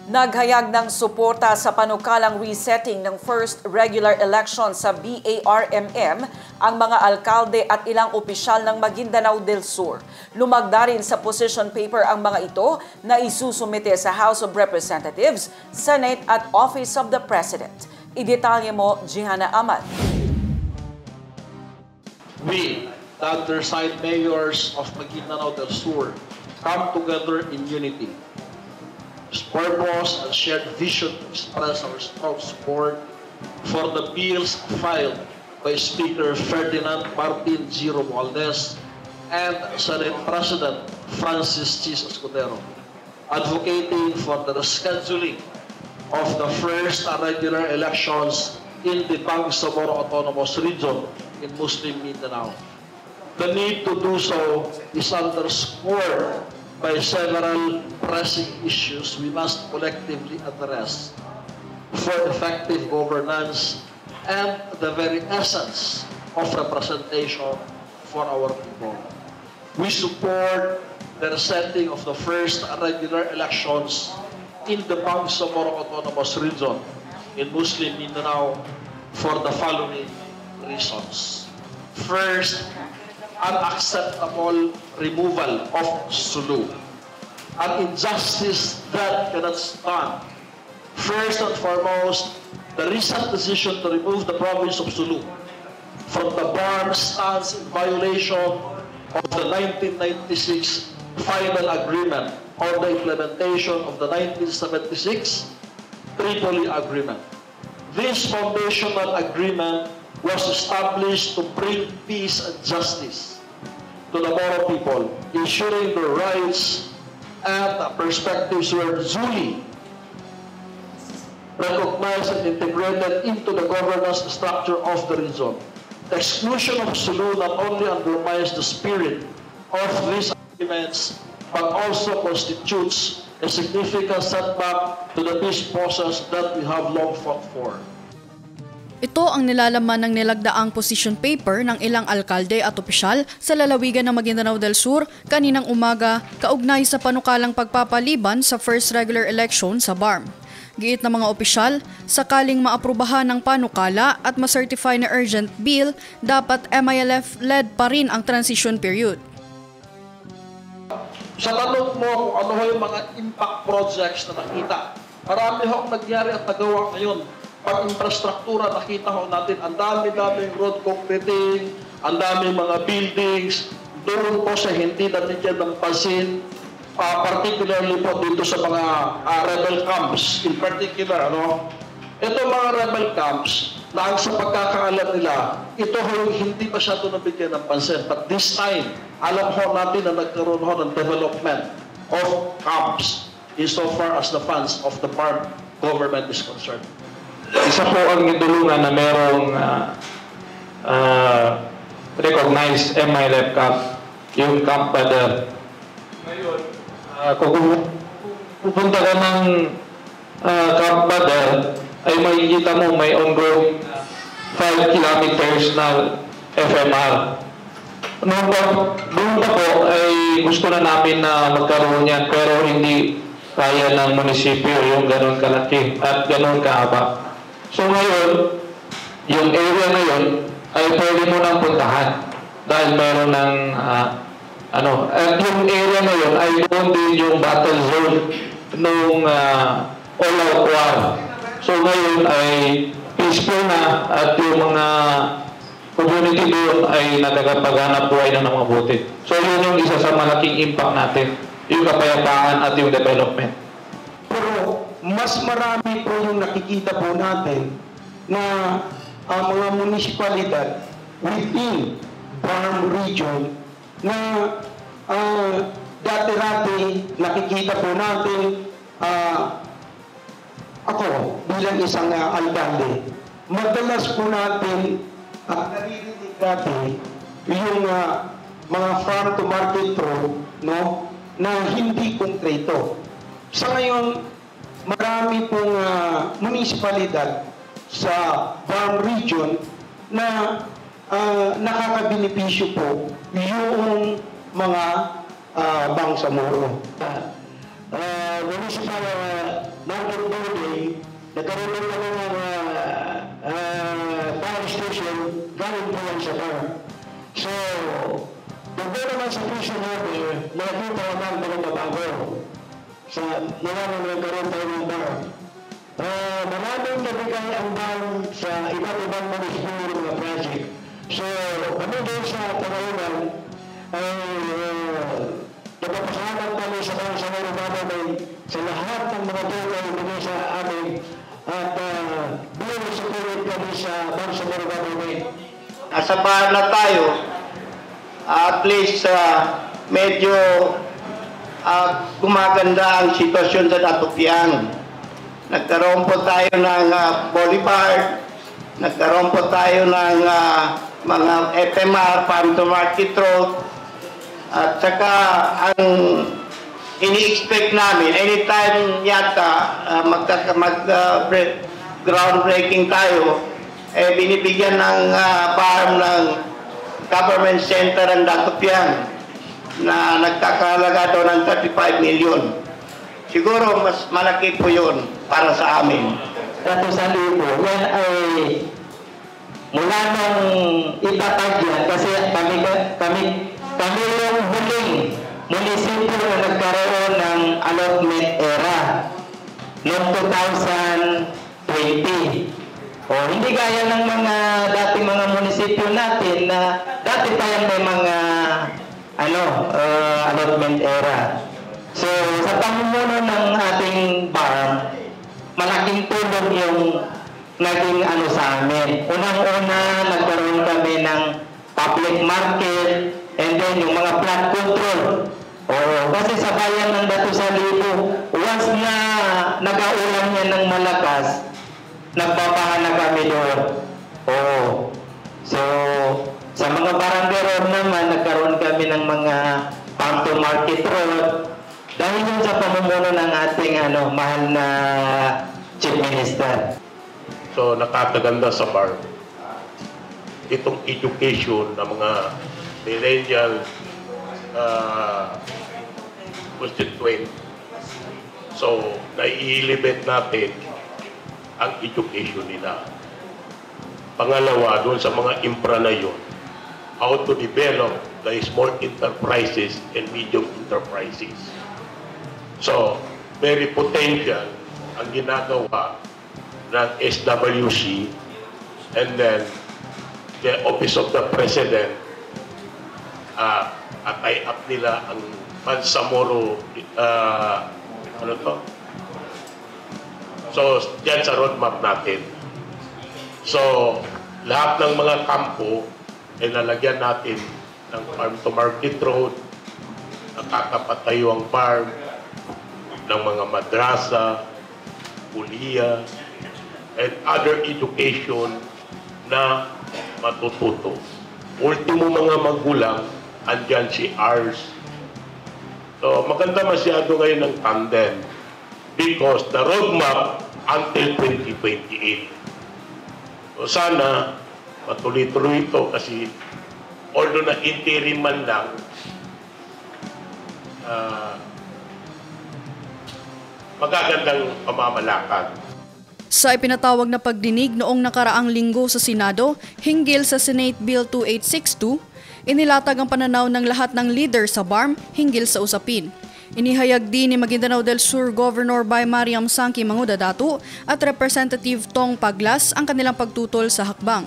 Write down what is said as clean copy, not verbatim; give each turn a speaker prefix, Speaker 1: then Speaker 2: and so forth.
Speaker 1: Naghayag ng suporta sa panukalang resetting ng first regular election sa BARMM ang mga alkalde at ilang opisyal ng Maguindanao del Sur. Lumagda rin sa position paper ang mga ito na isusumite sa House of Representatives, Senate at Office of the President. Idetalye mo, Jihana Ahmad.
Speaker 2: We, the undersigned mayors of Maguindanao del Sur, come together in unity. Purpose and shared vision to express our strong support for the bills filed by Speaker Ferdinand Martin G. Romualdez and Senate President Francis Chis Escudero, advocating for the rescheduling of the first regular elections in the Bangsamoro Autonomous Region in Muslim Mindanao. The need to do so is underscored by several pressing issues we must collectively address for effective governance and the very essence of representation for our people. We support the resetting of the first regular elections in the Bangsamoro Autonomous Region in Muslim Mindanao for the following reasons. First, unacceptable removal of Sulu, an injustice that cannot stand. First and foremost, the recent decision to remove the province of Sulu from the BARM stands in violation of the 1996 final agreement on the implementation of the 1976 Tripoli Agreement. This foundational agreement was established to bring peace and justice to the Moro people, ensuring their rights and perspectives were duly recognized and integrated into the governance structure of the region. The exclusion of Sulu not only undermines the spirit of these agreements, but also constitutes a significant setback to the peace process that we have long fought for.
Speaker 3: Ito ang nilalaman ng nilagdaang position paper ng ilang alkalde at opisyal sa lalawigan ng Maguindanao del Sur kaninang umaga kaugnay sa panukalang pagpapaliban sa first regular election sa BARM. Giit ng mga opisyal, sakaling maaprubahan ng panukala at ma-certify na urgent bill, dapat MILF-led pa rin ang transition period.
Speaker 2: Sa tanong mo kung ano yung mga impact projects na nakita, marami hong nangyari at nagawa ngayon. Pag-infrastruktura, nakita ho natin, ang dami-daming road concreting, ang daming mga buildings, doon po sa hindi natin ng pansin, particularly po dito sa mga rebel camps, in particular, ano? Ito mga rebel camps, na ang sa pagkakaalam nila, ito ho yung hindi masyado nabigyan ng pansin. But this time, alam ho natin na nagkaroon ho ng development of camps insofar as the funds of the BARM government is concerned.
Speaker 4: Isa po ang idulungan na merong recognized MILF camp, yung Camp Bader. Ngayon, kung pupunta ka ng Camp Bader, ay makikita mo may ongoing 5 kilometers na FMR. Doon pa po ay gusto na namin na magkaroon yan, pero hindi kaya ng munisipyo yung ganun kalaki at ganun kahaba. So ngayon, yung area na yun ay pwede mo nang puntahan dahil meron ng at yung area na yun ay doon din yung battle zone nung all-out war. So ngayon ay peaceful na at yung mga community doon ay nagkakapaghanap buhay na ng mabuti. So yun yung isa sa malaking impact natin, yung kapayapaan at yung development.
Speaker 5: Mas marami po yung nakikita po natin na ang mga munisipalidad within BARM region na dati-dati nakikita po natin ako bilang isang alkalde. Madalas po natin naririnig dati yung mga farm to market road, no, na hindi konkreto. Sa ngayon, marami pong munisipalidad sa BARM region na nakakabenepisyo po yung mga Bangsamoro. Municipal market building, nagkaroon din kami ng fire station, galing po yan sa bar. So, kung doon naman sa prison order, nakita naman bago sa nagkaroon tayo ng bar. Maraming nabigay ang bar sa iba't ibang munisipyo ng mga project. So, kami doon sa Tanaunan ay nagpapasalamat kami sa Councilor Government sa lahat ng mga tulong na ibigay sa amin at bilang support kami sa Councilor Government.
Speaker 6: Nasa bar na tayo, at least medyo gumaganda ang sitwasyon sa Datupian. Nagkaroon po tayo ng boulevard, nagkaroon po tayo ng mga FMR, Farm to Market Road, at saka ang ini-expect namin, anytime yata groundbreaking tayo, binibigyan ng farm ng government center ang Datupian na nagkakahalaga daw ng 35 million. Siguro mas malaki po yun para sa amin.
Speaker 7: Ratusan libo, yan ay mula nung itatag yan kasi kami yung huling munisipyo na nagkaroon ng allotment era noong 2020. Hindi gaya ng mga dating mga munisipyo natin na dati tayong may mga allotment era. So sa pamumuno ng ating bar, malaking tulong yung naging sa amin. Unang-una, nagkaroon kami ng public market and then yung mga flood control. Kasi sa bayan ng Datusan Libo, once na nag-aulan yan ng malakas, nagbabaha na kami doon. So, sa mga barangay road naman, nagkaroon kami ng mga farm to market road. Dahil yun sa pamumuno ng ating mahal na Chief Minister.
Speaker 8: So nakakaganda sa bar itong education ng mga millennial constituent. So nai-elevate natin ang education nila. Pangalawa, doon sa mga infra na yun, how to develop the small enterprises and medium enterprises. So, very potential ang ginagawa ng SWC and then the Office of the President at tie-up nila ang Pansamoro So, yan sa roadmap natin. So, lahat ng mga kampo ay lalagyan natin ng farm to market road, nakakapatayo ang farm, ng mga madrasa, kuliya, and other education na matututo. Ultimo mga magulang, andyan si ARS. So maganda masyado ngayon ng tandem because the roadmap until 2028. So sana matuloy-tuloy ito kasi although na interim man lang, magagandang pamamalakad.
Speaker 3: Sa ipinatawag na pagdinig noong nakaraang linggo sa Senado, hinggil sa Senate Bill 2862, inilatag ang pananaw ng lahat ng leader sa BARM hinggil sa usapin. Inihayag din ni Maguindanao del Sur Governor Bay Mariam Sangki Mangudadatu at Representative Tong Paglas ang kanilang pagtutol sa hakbang.